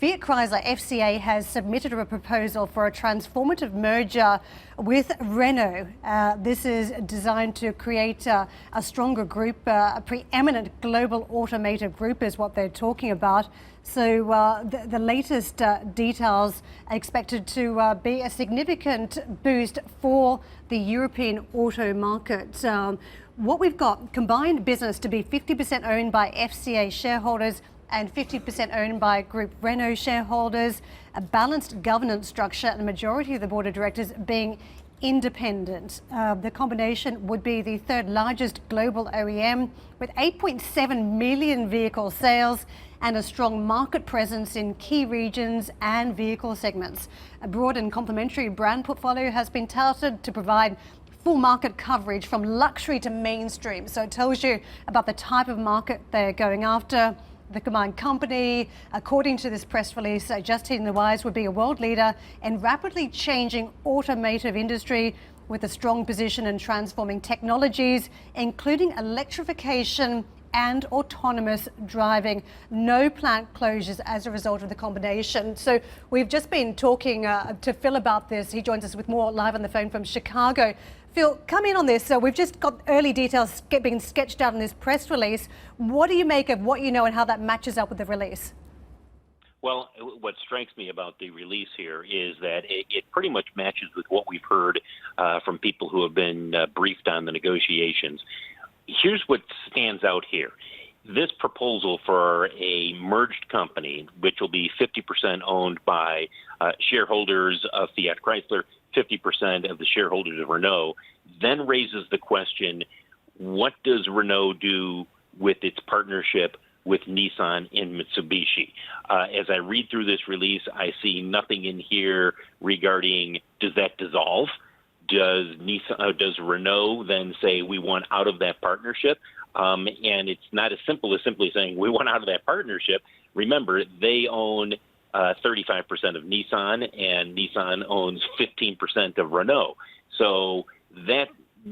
Fiat Chrysler FCA has submitted a proposal for a transformative merger with Renault. This is designed to create a stronger group, a preeminent global automotive group is what they're talking about. So the latest details are expected to be a significant boost for the European auto market. What we've got, combined business to be 50% owned by FCA shareholders and 50% owned by Group Renault shareholders, a balanced governance structure and a majority of the board of directors being independent. The combination would be the third largest global OEM with 8.7 million vehicle sales and a strong market presence in key regions and vehicle segments. A broad and complementary brand portfolio has been touted to provide full market coverage from luxury to mainstream. So it tells you about the type of market they're going after. The combined company, according to this press release, just hitting the wires, would be a world leader in rapidly changing automotive industry with a strong position in transforming technologies, including electrification and autonomous driving. No plant closures as a result of the combination. So we've just been talking to Phil about this. He joins us with more live on the phone from Chicago. Phil, come in on this. So we've just got early details being sketched out in this press release. What do you make of what you know and how that matches up with the release? Well, what strikes me about the release here is that it pretty much matches with what we've heard from people who have been briefed on the negotiations. Here's what stands out here. This proposal for a merged company, which will be 50% owned by shareholders of Fiat Chrysler, 50% of the shareholders of Renault, then raises the question, what does Renault do with its partnership with Nissan and Mitsubishi? As I read through this release, I see nothing in here regarding, does that dissolve? Does Renault then say we want out of that partnership? And it's not as simple as simply saying we want out of that partnership. Remember, they own 35% of Nissan, and Nissan owns 15% of Renault. So that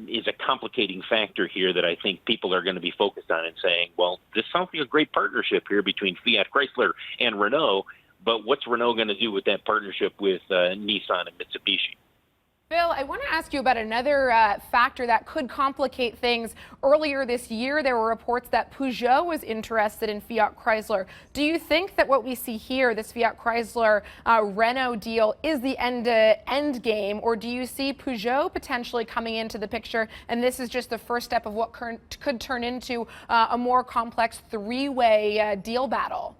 is a complicating factor here that I think people are going to be focused on and saying, well, this sounds like a great partnership here between Fiat Chrysler and Renault, but what's Renault going to do with that partnership with Nissan and Mitsubishi? Bill, I want to ask you about another factor that could complicate things. Earlier this year, there were reports that Peugeot was interested in Fiat Chrysler. Do you think that what we see here, this Fiat Chrysler Renault deal, is the end game, or do you see Peugeot potentially coming into the picture, and this is just the first step of what could turn into a more complex three-way deal battle?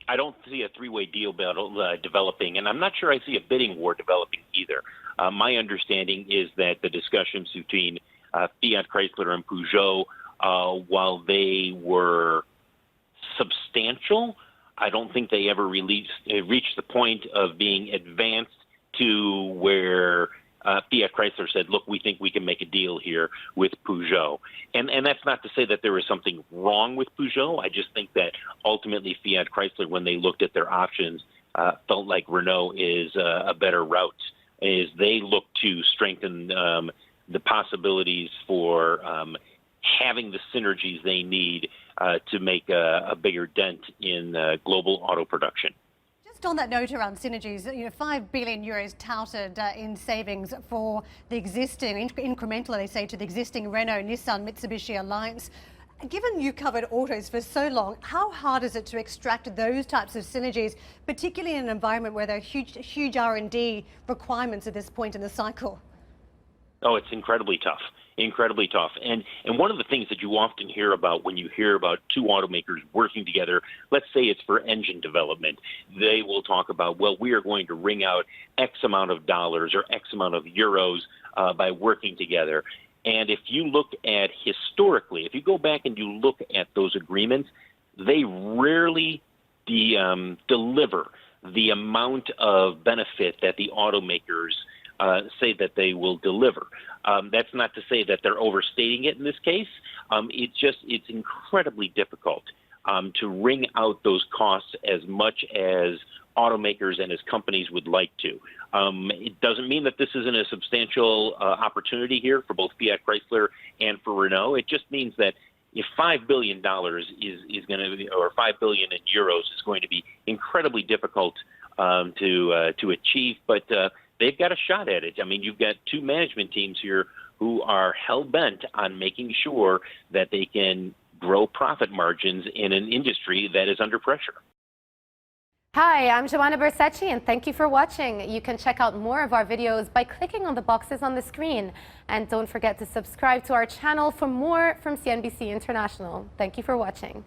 I don't see a three-way deal battle developing, and I'm not sure I see a bidding war developing either. My understanding is that the discussions between Fiat Chrysler and Peugeot, while they were substantial, I don't think they ever reached the point of being advanced to where Fiat Chrysler said, look, we think we can make a deal here with Peugeot. And that's not to say that there was something wrong with Peugeot. I just think that ultimately Fiat Chrysler, when they looked at their options, felt like Renault is a better route, as they look to strengthen the possibilities for having the synergies they need to make a bigger dent in global auto production. Just on that note around synergies, 5 billion euros touted in savings for the existing, incremental, they say, to the existing Renault, Nissan, Mitsubishi alliance. Given you covered autos for so long, how hard is it to extract those types of synergies, particularly in an environment where there are huge R&D requirements at this point in the cycle? Oh, it's incredibly tough. Incredibly tough. And one of the things that you often hear about when you hear about two automakers working together, let's say it's for engine development, they will talk about, well, we are going to wring out X amount of dollars or X amount of euros by working together. And if you look at historically, if you go back and you look at those agreements, they rarely deliver the amount of benefit that the automakers say that they will deliver. That's not to say that they're overstating it in this case. It's incredibly difficult to wring out those costs as much as automakers and as companies would like to. It doesn't mean that this isn't a substantial opportunity here for both Fiat Chrysler and for Renault. It just means that if $5 billion is going to be, or 5 billion in euros is going to be incredibly difficult to achieve, but they've got a shot at it. I mean, you've got two management teams here who are hell-bent on making sure that they can grow profit margins in an industry that is under pressure. Hi, I'm Joanna Bersecci, and thank you for watching. You can check out more of our videos by clicking on the boxes on the screen. And don't forget to subscribe to our channel for more from CNBC International. Thank you for watching.